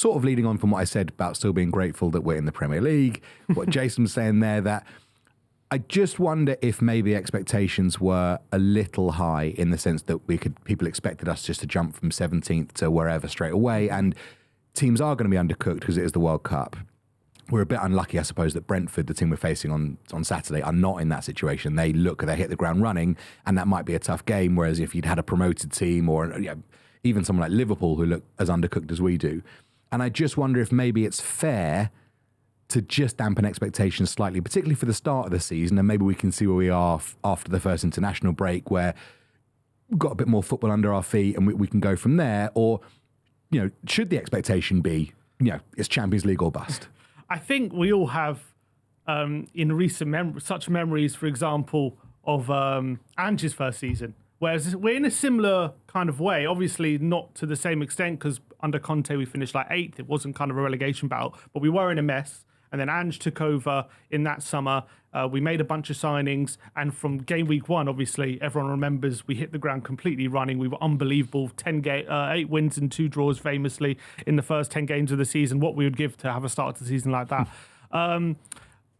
sort of leading on from what I said about still being grateful that we're in the Premier League, what Jason was saying there, that I just wonder if maybe expectations were a little high in the sense that people expected us just to jump from 17th to wherever straight away, and teams are going to be undercooked because it is the World Cup. We're a bit unlucky, I suppose, that Brentford, the team we're facing on Saturday, are not in that situation. They hit the ground running, and that might be a tough game, whereas if you'd had a promoted team or even someone like Liverpool who look as undercooked as we do. And I just wonder if maybe it's fair to just dampen expectations slightly, particularly for the start of the season, and maybe we can see where we are after the first international break, where we've got a bit more football under our feet and we can go from there. Or, should the expectation be, it's Champions League or bust? I think we all have, in recent such memories, for example, of Ange's first season. Whereas we're in a similar kind of way, obviously not to the same extent, because under Conte we finished like 8th. It wasn't kind of a relegation battle, but we were in a mess. And then Ange took over in that summer. We made a bunch of signings. And from game week 1, obviously, everyone remembers we hit the ground completely running. We were unbelievable. 8 wins and 2 draws, famously, in the first 10 games of the season. What we would give to have a start to the season like that.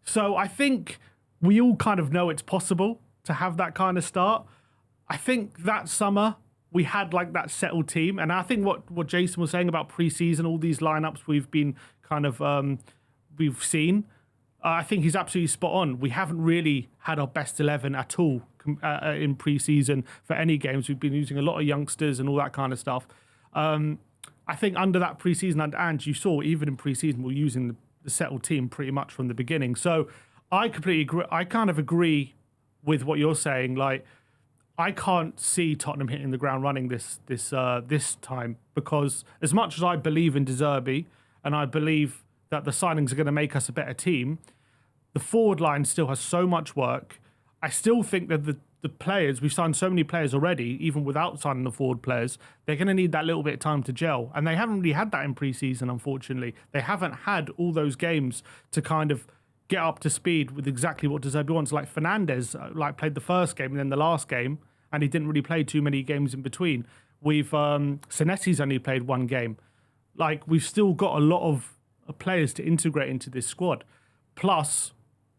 So I think we all kind of know it's possible to have that kind of start. I think that summer we had like that settled team. And I think what Jason was saying about preseason, all these lineups we've been kind of... we've seen, I think he's absolutely spot on. We haven't really had our best 11 at all in pre-season for any games. We've been using a lot of youngsters and all that kind of stuff. I think under that pre-season under Ange, you saw even in pre-season we're using the settled team pretty much from the beginning. So I completely agree. I kind of agree with what you're saying. Like, I can't see Tottenham hitting the ground running this time, because as much as I believe in De Zerbi and I believe that the signings are going to make us a better team, the forward line still has so much work. I still think that the players, we've signed so many players already, even without signing the forward players, they're going to need that little bit of time to gel. And they haven't really had that in pre-season, unfortunately. They haven't had all those games to kind of get up to speed with exactly what De Zerbi wants. Like Fernandes, played the first game and then the last game, and he didn't really play too many games in between. Senesi's only played 1 game. Like, we've still got a lot of players to integrate into this squad. Plus,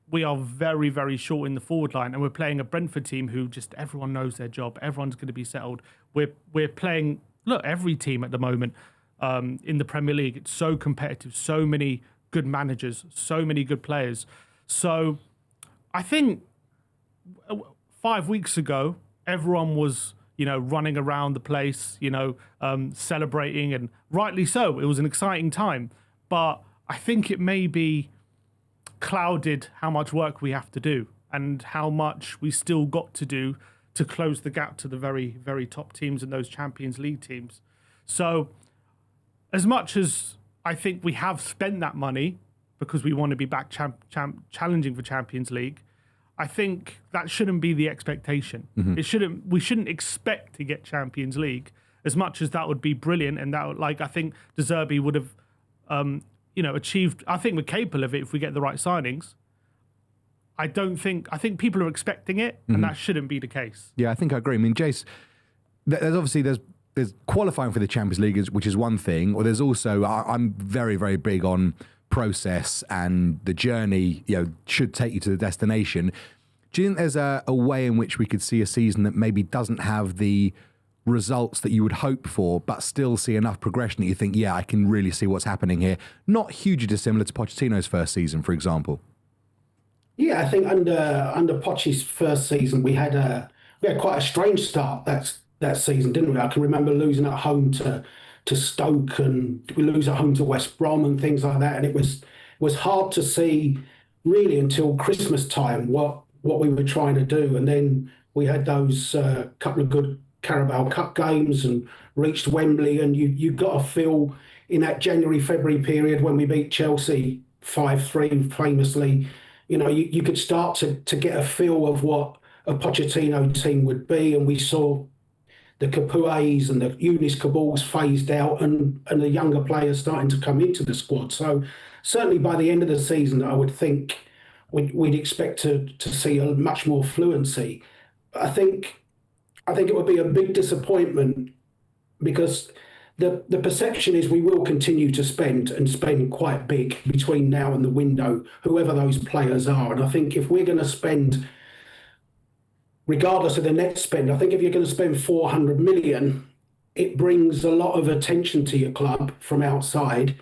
we are very, very short in the forward line, and we're playing a Brentford team who just everyone knows their job. Everyone's going to be settled. We're playing, every team at the moment in the Premier League. It's so competitive, so many good managers, so many good players. So I think 5 weeks ago, everyone was, running around the place, celebrating, and rightly so. It was an exciting time. But I think it may be clouded how much work we have to do and how much we still got to do to close the gap to the very, very top teams and those Champions League teams. So as much as I think we have spent that money because we want to be back challenging for Champions League, I think that shouldn't be the expectation. Mm-hmm. We shouldn't expect to get Champions League, as much as that would be brilliant. And that would, I think De Zerbi would have achieved. I think we're capable of it if we get the right signings. I think people are expecting it, and that shouldn't be the case. Yeah, I think I agree. I mean, Jace, there's qualifying for the Champions League, which is one thing, or there's also, I'm very, very big on process, and the journey, should take you to the destination. Do you think there's a way in which we could see a season that maybe doesn't have the results that you would hope for, but still see enough progression that you think, I can really see what's happening here? Not hugely dissimilar to Pochettino's first season, for example. Yeah, I think under Poch's first season, we had quite a strange start that season, didn't we? I can remember losing at home to Stoke, and we lose at home to West Brom and things like that. And it was hard to see really until Christmas time what we were trying to do. And then we had those couple of good Carabao Cup games and reached Wembley, and you got a feel in that January-February period when we beat Chelsea 5-3 famously. You could start to get a feel of what a Pochettino team would be, and we saw the Capues and the Eunice Caballs phased out, and the younger players starting to come into the squad. So certainly by the end of the season, I would think we'd expect to see a much more fluency. I think it would be a big disappointment, because the perception is we will continue to spend and spend quite big between now and the window, whoever those players are. And I think if we're going to spend, regardless of the net spend, I think if you're going to spend 400 million, it brings a lot of attention to your club from outside.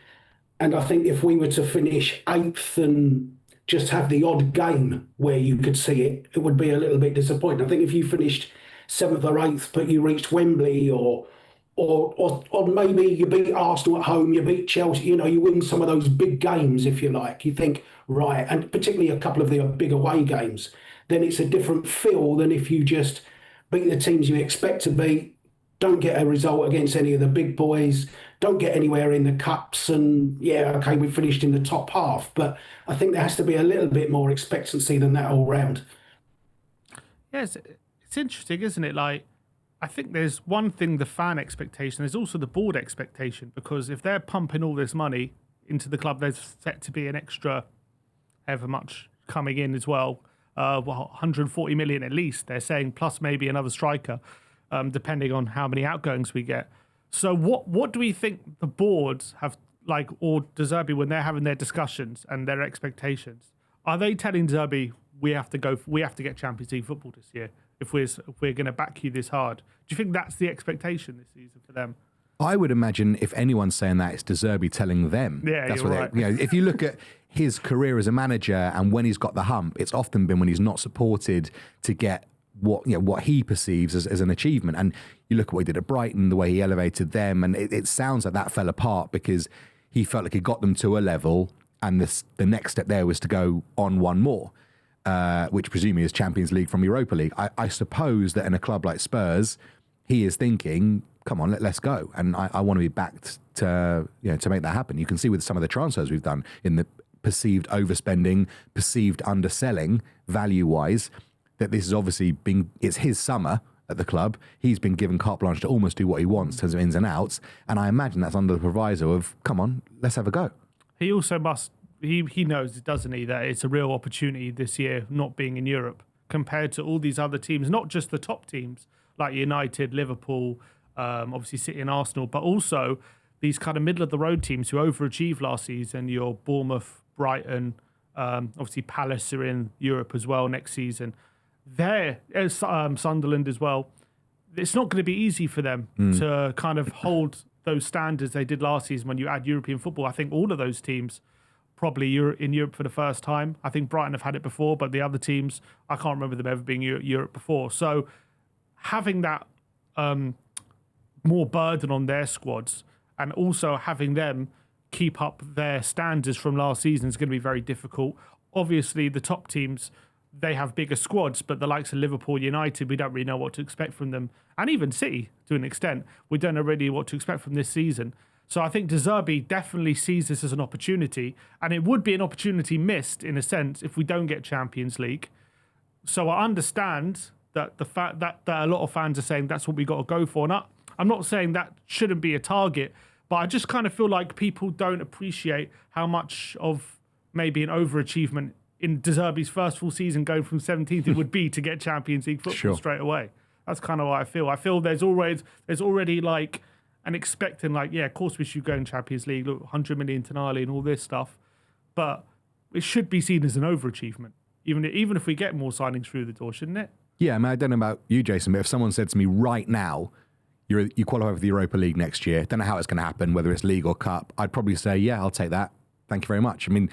And I think if we were to finish eighth and just have the odd game where you could see it, it would be a little bit disappointing. I think if you finished seventh or eighth, but you reached Wembley or maybe you beat Arsenal at home, you beat Chelsea, you win some of those big games, if you like. You think, right, and particularly a couple of the big away games, then it's a different feel than if you just beat the teams you expect to beat, don't get a result against any of the big boys, don't get anywhere in the cups, and yeah, okay, we finished in the top half. But I think there has to be a little bit more expectancy than that all round. Yes, it's interesting, isn't it? Like, I think there's one thing, the fan expectation, there's also the board expectation, because if they're pumping all this money into the club, there's set to be an extra however much coming in as well. 140 million at least, they're saying, plus maybe another striker, depending on how many outgoings we get. So what do we think the boards have, like, or De Zerbi, when they're having their discussions and their expectations? Are they telling De Zerbi, we have to get Champions League football this year if we're going to back you this hard? Do you think that's the expectation this season for them? I would imagine if anyone's saying that, it's De Zerbi telling them. Yeah, that's you're what right. If you look at his career as a manager and when he's got the hump, it's often been when he's not supported to get what he perceives as an achievement. And you look at what he did at Brighton, the way he elevated them, and it sounds like that fell apart because he felt like he got them to a level, and the next step there was to go on one more, which presumably is Champions League from Europa League. I suppose that in a club like Spurs, he is thinking, come on, let's go. And I want to be backed to make that happen. You can see with some of the transfers we've done in the perceived overspending, perceived underselling value-wise, that this is obviously it's his summer at the club. He's been given carte blanche to almost do what he wants in terms of ins and outs. And I imagine that's under the proviso of, come on, let's have a go. He also he knows, doesn't he, that it's a real opportunity this year not being in Europe compared to all these other teams, not just the top teams like United, Liverpool, obviously City and Arsenal, but also these kind of middle of the road teams who overachieved last season. Your Bournemouth, Brighton, obviously Palace are in Europe as well next season. Sunderland as well. It's not going to be easy for them to kind of hold those standards they did last season when you add European football. I think all of those teams probably in Europe for the first time. I think Brighton have had it before, but the other teams, I can't remember them ever being Europe before. So having that more burden on their squads and also having them keep up their standards from last season is going to be very difficult. Obviously, the top teams, they have bigger squads, but the likes of Liverpool, United, we don't really know what to expect from them. And even City, to an extent, we don't know really what to expect from this season. So I think De Zerbi definitely sees this as an opportunity, and it would be an opportunity missed, in a sense, if we don't get Champions League. So I understand that the fact that a lot of fans are saying that's what we got to go for. And I'm not saying that shouldn't be a target, but I just kind of feel like people don't appreciate how much of maybe an overachievement in De Zerbi's first full season going from 17th it would be to get Champions League football straight away. That's kind of what I feel. I feel there's already like an expecting, like, yeah, of course we should go in Champions League, look, 100 million Tonali and all this stuff, but it should be seen as an overachievement, even if we get more signings through the door, shouldn't it? Yeah, I mean, I don't know about you, Jason, but if someone said to me right now, you qualify for the Europa League next year, don't know how it's going to happen, whether it's League or Cup, I'd probably say, yeah, I'll take that. Thank you very much. I mean,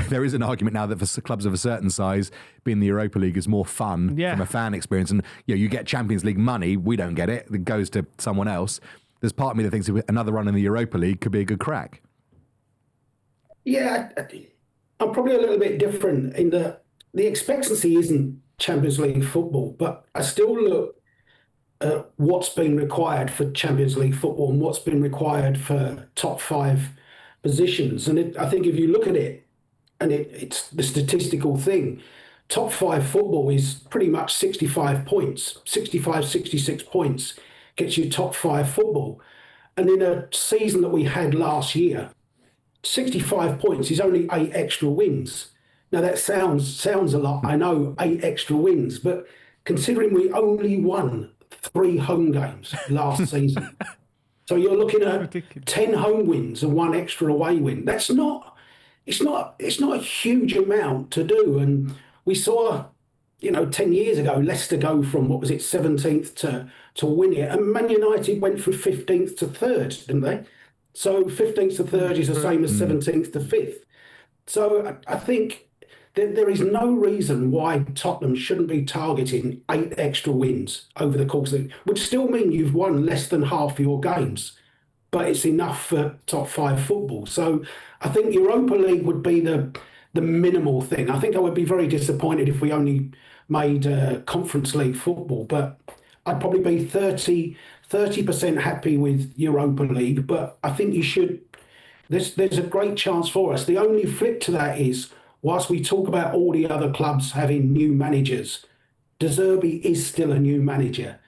there is an argument now that for clubs of a certain size, being in the Europa League is more fun from a fan experience. And you get Champions League money, we don't get it. It goes to someone else. There's part of me that thinks another run in the Europa League could be a good crack. Yeah, I'm probably a little bit different in the expectancy isn't Champions League football, but I still look at what's been required for Champions League football and what's been required for top 5 positions. And I think if you look at it, and it's the statistical thing, top 5 football is pretty much 65 points, 65, 66 points gets you top 5 football. And in a season that we had last year, 65 points is only 8 extra wins. Now that sounds a lot, I know, 8 extra wins, but considering we only won 3 home games last season, So you're looking at Ridiculous. 10 home wins and one extra away win. It's not a huge amount to do. And we saw, 10 years ago, Leicester go from, what was it, 17th to win it. And Man United went from 15th to 3rd, didn't they? So 15th to 3rd is the same as 17th to 5th. So I think there is no reason why Tottenham shouldn't be targeting 8 extra wins over the course of it, which still mean you've won less than half your games, but it's enough for top 5 football. So I think Europa League would be the minimal thing. I think I would be very disappointed if we only made Conference League football, but I'd probably be 30% happy with Europa League, but I think you should. There's a great chance for us. The only flip to that is, whilst we talk about all the other clubs having new managers, De Zerbi is still a new manager.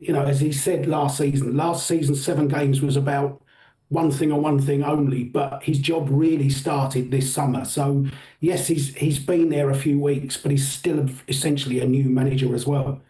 As he said last season, 7 games was about one thing and one thing only, but his job really started this summer. So yes, he's been there a few weeks, but he's still essentially a new manager as well.